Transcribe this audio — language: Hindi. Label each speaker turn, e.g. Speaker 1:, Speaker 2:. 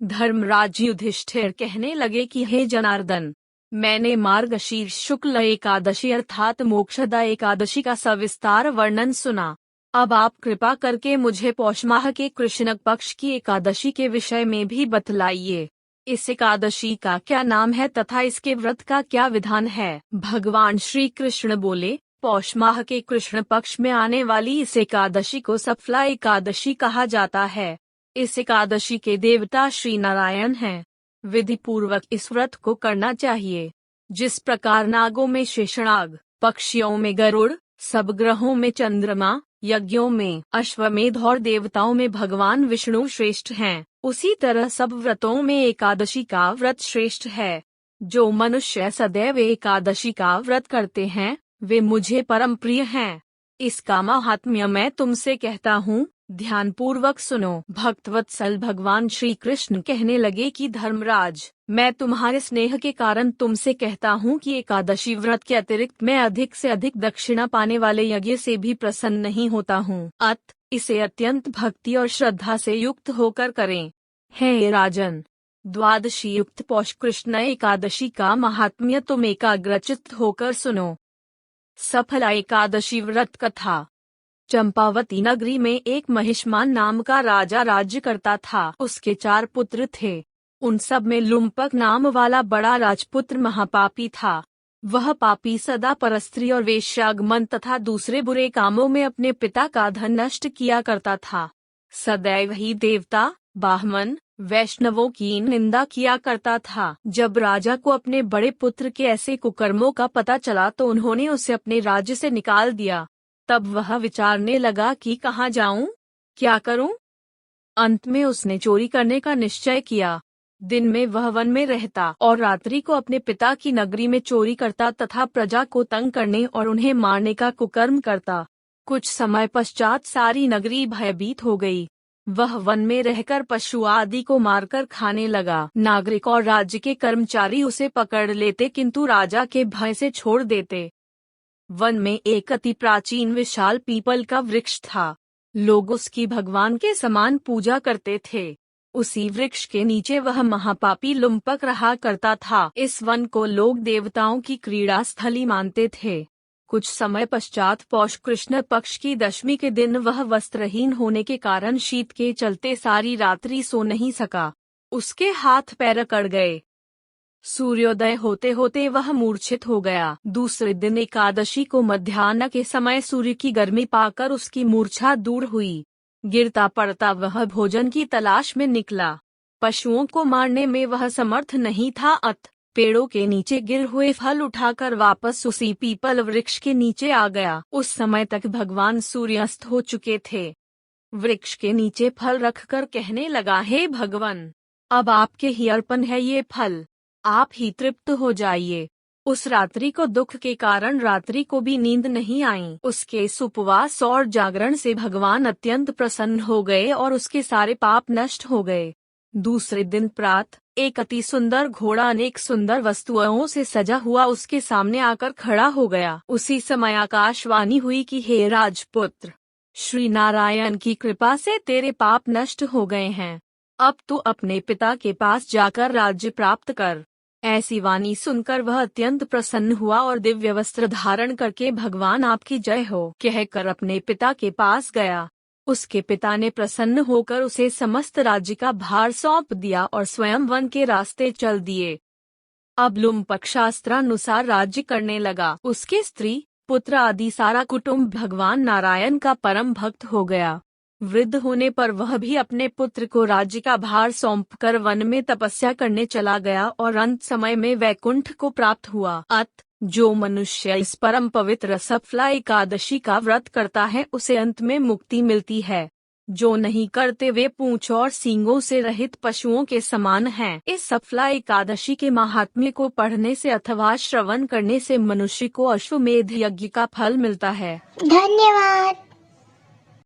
Speaker 1: धर्मराज युधिष्ठिर कहने लगे कि हे जनार्दन, मैंने मार्गशीर्ष शुक्ल एकादशी अर्थात मोक्षदा एकादशी का सविस्तार वर्णन सुना। अब आप कृपा करके मुझे पौष माह के कृष्ण पक्ष की एकादशी के विषय में भी बतलाइए। इस एकादशी का क्या नाम है तथा इसके व्रत का क्या विधान है। भगवान श्री कृष्ण बोले, पौष माह के कृष्ण पक्ष में आने वाली इस एकादशी को सफला एकादशी कहा जाता है। इस एकादशी के देवता श्री नारायण हैं। विधि पूर्वक इस व्रत को करना चाहिए। जिस प्रकार नागों में शेषनाग, पक्षियों में गरुड़, सब ग्रहों में चंद्रमा, यज्ञों में अश्वमेध और देवताओं में भगवान विष्णु श्रेष्ठ हैं, उसी तरह सब व्रतों में एकादशी का व्रत श्रेष्ठ है। जो मनुष्य सदैव एकादशी का व्रत करते हैं वे मुझे परम प्रिय हैं। इसका महात्म्य मैं तुमसे कहता हूँ, ध्यान पूर्वक सुनो। भक्तवत्सल भगवान श्री कृष्ण कहने लगे कि धर्मराज, मैं तुम्हारे स्नेह के कारण तुमसे कहता हूँ कि एकादशी व्रत के अतिरिक्त मैं अधिक से अधिक दक्षिणा पाने वाले यज्ञ से भी प्रसन्न नहीं होता हूँ। इसे अत्यंत भक्ति और श्रद्धा से युक्त होकर करें। हे राजन, द्वादशी युक्त पौष कृष्ण एकादशी का महात्म्य तुम एकाग्रचित्त होकर सुनो। सफला एकादशी व्रत कथा। चंपावती नगरी में एक महिष्मान नाम का राजा राज्य करता था। उसके 4 पुत्र थे। उन सब में लुम्पक नाम वाला बड़ा राजपुत्र महापापी था। वह पापी सदा परस्त्री और वेश्यागमन तथा दूसरे बुरे कामों में अपने पिता का धन नष्ट किया करता था। सदैव ही देवता, ब्राह्मण, वैष्णवों की निंदा किया करता था। जब राजा को अपने बड़े पुत्र के ऐसे कुकर्मों का पता चला तो उन्होंने उसे अपने राज्य से निकाल दिया। तब वह विचारने लगा कि कहाँ जाऊं, क्या करूं। अंत में उसने चोरी करने का निश्चय किया। दिन में वह वन में रहता और रात्रि को अपने पिता की नगरी में चोरी करता तथा प्रजा को तंग करने और उन्हें मारने का कुकर्म करता। कुछ समय पश्चात सारी नगरी भयभीत हो गई। वह वन में रहकर पशु आदि को मारकर खाने लगा। नागरिक और राज्य के कर्मचारी उसे पकड़ लेते किंतु राजा के भय से छोड़ देते। वन में एक अति प्राचीन विशाल पीपल का वृक्ष था। लोग उसकी भगवान के समान पूजा करते थे। उसी वृक्ष के नीचे वह महापापी लुम्पक रहा करता था। इस वन को लोग देवताओं की क्रीड़ा स्थली मानते थे। कुछ समय पश्चात पौष कृष्ण पक्ष की दशमी के दिन वह वस्त्रहीन होने के कारण शीत के चलते सारी रात्रि सो नहीं सका। उसके हाथ पैर अकड़ गए। सूर्योदय होते होते वह मूर्छित हो गया। दूसरे दिन एकादशी को मध्याह्न के समय सूर्य की गर्मी पाकर उसकी मूर्छा दूर हुई। गिरता पड़ता वह भोजन की तलाश में निकला। पशुओं को मारने में वह समर्थ नहीं था। पेड़ों के नीचे गिर हुए फल उठाकर वापस उसी पीपल वृक्ष के नीचे आ गया। उस समय तक भगवान सूर्यास्त हो चुके थे। वृक्ष के नीचे फल रखकर कहने लगा, हे भगवान, अब आपके ही अर्पण है ये फल, आप ही तृप्त हो जाइए। उस रात्रि को दुख के कारण रात्रि को भी नींद नहीं आई। उसके इस उपवास और जागरण से भगवान अत्यंत प्रसन्न हो गए और उसके सारे पाप नष्ट हो गए। दूसरे दिन प्रातः एक अति सुंदर घोड़ा अनेक सुंदर वस्तुओं से सजा हुआ उसके सामने आकर खड़ा हो गया। उसी समय आकाशवाणी हुई कि हे राजपुत्र, श्री नारायण की कृपा से तेरे पाप नष्ट हो गए हैं। अब तू अपने पिता के पास जाकर राज्य प्राप्त कर। ऐसी वाणी सुनकर वह अत्यंत प्रसन्न हुआ और दिव्य वस्त्र धारण करके भगवान आपकी जय हो कहकर अपने पिता के पास गया। उसके पिता ने प्रसन्न होकर उसे समस्त राज्य का भार सौंप दिया और स्वयं वन के रास्ते चल दिए। अब लुम्पक शास्त्रानुसार राज्य करने लगा। उसके स्त्री, पुत्र आदि सारा कुटुंब भगवान नारायण का परम भक्त हो गया। वृद्ध होने पर वह भी अपने पुत्र को राज्य का भार सौंपकर वन में तपस्या करने चला गया और अंत समय में वैकुंठ को प्राप्त हुआ। जो मनुष्य इस परम पवित्र सफला एकादशी का व्रत करता है उसे अंत में मुक्ति मिलती है। जो नहीं करते वे पूंछ और सींगों से रहित पशुओं के समान हैं। इस सफला एकादशी के महात्म्य को पढ़ने से अथवा श्रवण करने से मनुष्य को अश्वमेध यज्ञ का फल मिलता है।
Speaker 2: धन्यवाद।